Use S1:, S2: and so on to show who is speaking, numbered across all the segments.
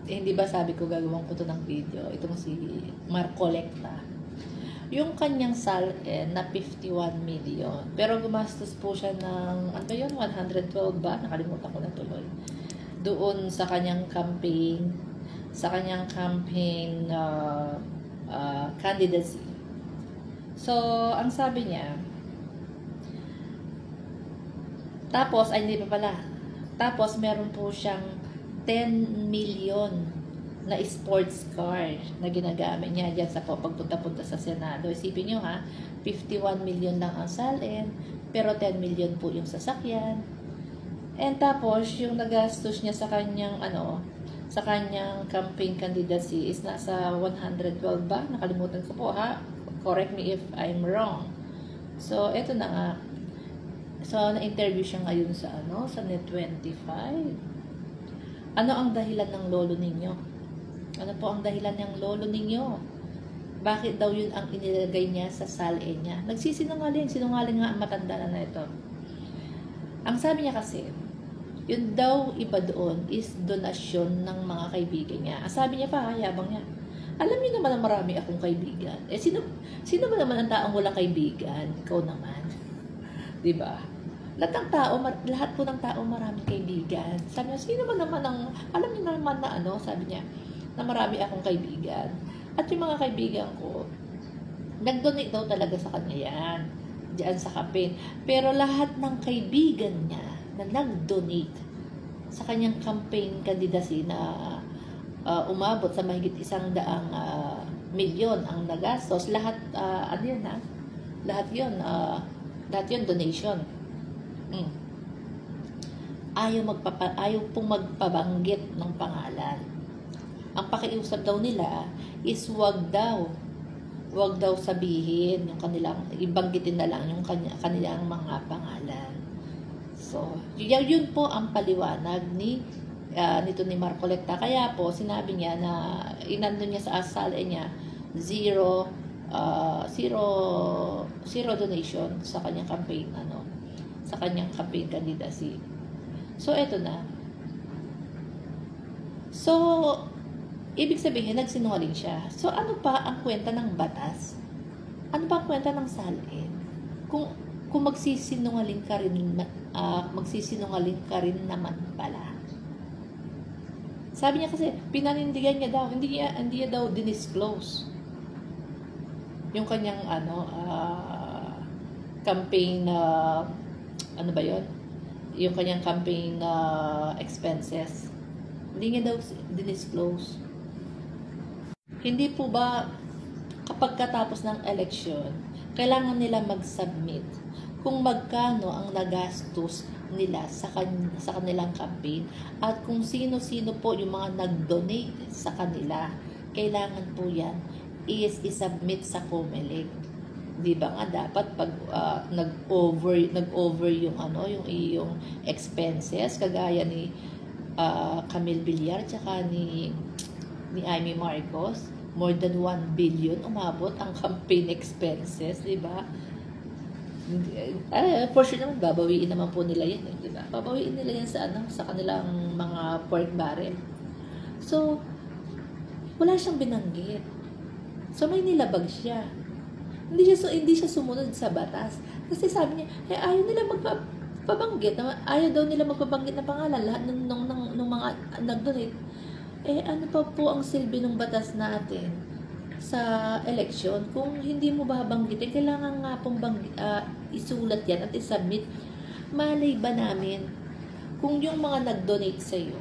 S1: hindi ba sabi ko gagawin ko to ng video, itong si Marcolecta. Yung kanyang salin na 51 million. Pero gumastos po siya ng, ano yun, 112 ba? Nakalimutan ko na tuloy. Doon sa kanyang campaign, candidacy. So, ang sabi niya, tapos, ay hindi pa pala. Tapos, meron po siyang 10 million na sports car na ginagamit niya dyan sa pagpunta-punta sa Senado. Isipin nyo ha, 51 million lang ang salin, pero 10 million po yung sasakyan. And tapos, yung nagastos niya sa kanyang, sa kanyang campaign candidacy is nasa 112 ba? Nakalimutan ko po ha. Correct me if I'm wrong. So, eto na nga. So, na-interview siya ngayon sa sa Net25. Ano ang dahilan ng lolo ninyo? Ano po ang dahilan ng lolo ninyo? Bakit daw yun ang inilagay niya sa salin niya? Nagsisinungaling. Sinungaling nga ang matanda na ito. Ang sabi niya kasi, yun daw iba doon is donasyon ng mga kaibigan niya. Ang sabi niya pa, yabang niya. Alam niyo naman na marami akong kaibigan. Sino ba naman ang taong walang kaibigan? Ikaw naman. Diba? Lahat po ng tao maraming kaibigan. Sabi niya, sino ba naman alam niyo naman na sabi niya, na marami akong kaibigan. At yung mga kaibigan ko, nag-donate daw talaga sa kanya yan. Diyan sa campaign. Pero lahat ng kaibigan niya na nag-donate sa kanyang campaign candidacy na umabot sa mahigit 100 milyon ang nagastos, lahat, lahat yun donation. Ayaw pong magpabanggit ng pangalan. Ang pakiusap daw nila is wag daw sabihin yung kanilang, ibanggitin na lang yung kanilang mga pangalan. So, yun po ang paliwanag nito ni Marcolecta. Kaya po, sinabi niya na inando niya sa asal niya, zero donation sa kanyang campaign, sa kanyang campaign candidacy. So, eto na. So, ibig sabihin, nagsinungaling siya. So, ano pa ang kwenta ng batas? Ano pa ang kwenta ng salin? Kung magsisinungaling ka rin naman pala. Sabi niya kasi, pinanindigan niya daw, hindi niya daw dinisclose yung kanyang campaign yung kanyang campaign expenses. Hindi niya daw dinisclose. Hindi po ba kapag katapos ng eleksyon, kailangan nila mag-submit kung magkano ang nagastos nila sa kanilang campaign at kung sino-sino po yung mga nag-donate sa kanila. Kailangan po yan is-submit sa COMELEC. Di ba nga dapat pag nag-over yung yung expenses kagaya ni Camille Villar tsaka ni Amy Marcos, more than 1 billion umabot ang campaign expenses, di ba? For sure naman babawiin naman po nila yan, di ba? Babawiin nila yan sa kanilang mga pork barrel. So, wala siyang binanggit. So, may nilabag siya. Hindi siya sumunod sa batas. Kasi sabi niya, ayaw nila magpabanggit. Ayaw daw nila magpabanggit na pangalan. Lahat ng mga nag-donate. Ano pa po ang silbi ng batas natin sa election? Kung hindi mo babanggitin, kailangan nga pong isulat yan at isubmit. Malay ba namin kung yung mga nag-donate sa iyo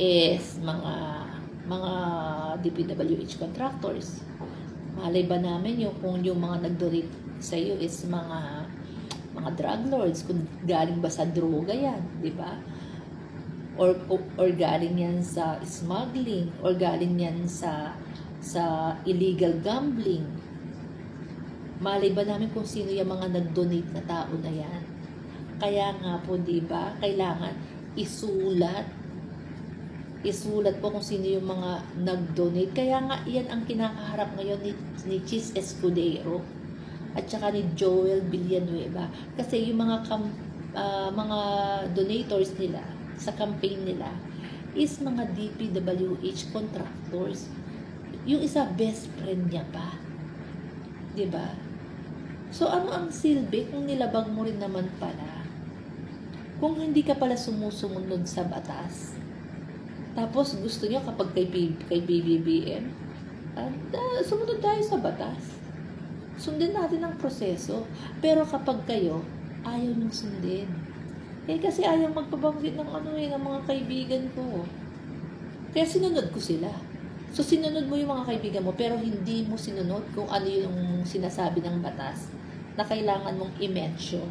S1: is mga DPWH contractors, malay ba namin kung yung mga nag-donate sa iyo is mga drug lords, kung galing ba sa droga yan, di ba? Or galing yan sa smuggling, or galing yan sa illegal gambling. Malay ba namin kung sino yung mga nag-donate na tao na yan? Kaya nga po, di ba, kailangan isulat po kung sino yung mga nag-donate. Kaya nga, yan ang kinakaharap ngayon ni Chis Escudero at saka ni Joel Villanueva. Kasi yung mga donators nila sa campaign nila, is mga DPWH contractors. Yung isa, best friend niya pa. Diba? So, ano ang silbi kung nilabag mo rin naman pala? Kung hindi ka pala sumusunod sa batas. Tapos, gusto niyo kapag kay BBBM, sumunod tayo sa batas. Sundin natin ang proseso. Pero kapag kayo, ayaw niyong sundin. Kasi ayaw magpabanggit ng ng mga kaibigan ko. Kaya sinunod ko sila. So, sinunod mo yung mga kaibigan mo, pero hindi mo sinunod kung ano yung sinasabi ng batas na kailangan mong i-mention.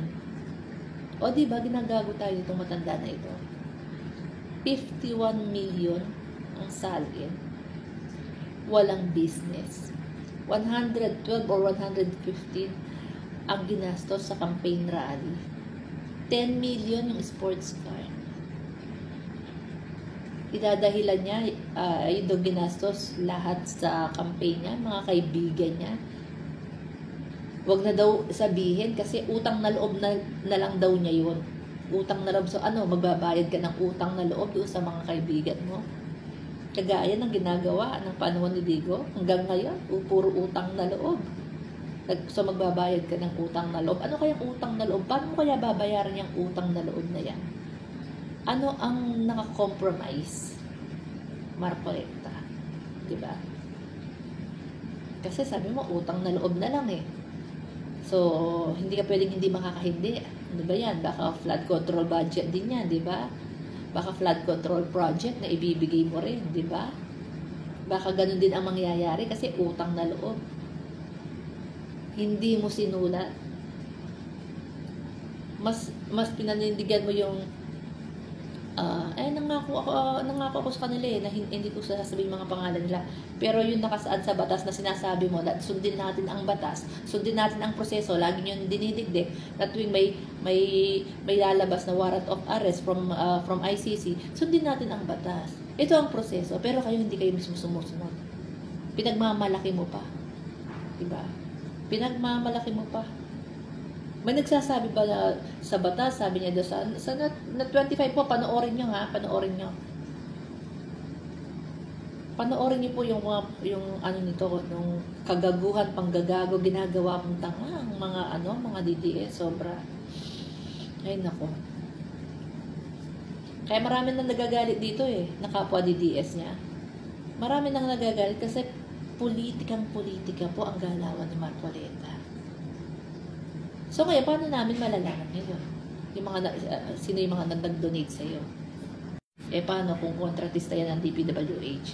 S1: O, diba, ginagago tayo nitong matanda na ito. 51 million ang salin. Walang business. 112 or 115 ang ginastos sa campaign rally. 10 million yung sports car. Idadahilan niya, yung ginastos lahat sa campaign niya, mga kaibigan niya. Huwag na daw sabihin kasi utang na loob na lang daw niya yun. Utang na loob. So magbabayad ka ng utang na loob doon sa mga kaibigan mo. Kagaya ng ginagawa ng panahon ni Digo. Hanggang ngayon, puro utang na loob. So magbabayad ka ng utang na loob. Ano kayang utang na loob? Paano mo kaya babayaran yung utang na loob na yan? Ano ang nakakompromise? Marcoleta. Diba? Kasi sabi mo, utang na loob na lang eh. So, hindi ka pwedeng hindi makakahindi. Ano ba yan? Baka flood control budget din yan, di ba? Baka flood control project na ibibigay mo rin, di ba? Baka ganun din ang mangyayari kasi utang na loob. Hindi mo sinulat. Mas pinanindigan mo yung nangako ako sa kanila na hindi ko sasabihin mga pangalan nila. Pero yung nakasaad sa batas na sinasabi mo, na sundin natin ang batas, sundin natin ang proseso, lagi nyo dinidigdig na tuwing may lalabas na warrant of arrest from ICC, sundin natin ang batas. Ito ang proseso, pero kayo hindi kayo mismo sumusunod. Pinagmamalaki mo pa. Diba? Pinagmamalaki mo pa. May nagsasabi ba na sa batas, sabi niya doon sa 25 po, panoorin nyo ha, panoorin nyo. Panoorin nyo po yung nito, yung kagaguhan, panggagago, ginagawa mong tanga, mga DDS, sobra. Ay nako. Kaya marami nang nagagalit dito na kapwa DDS niya. Marami nang nagagalit kasi politikang-politika po ang galawan ni Marcoleta. So, ngayon, paano namin malalaman yun? Sino yung mga nag-donate sa'yo? Paano kung kontratista yan ng DPWH?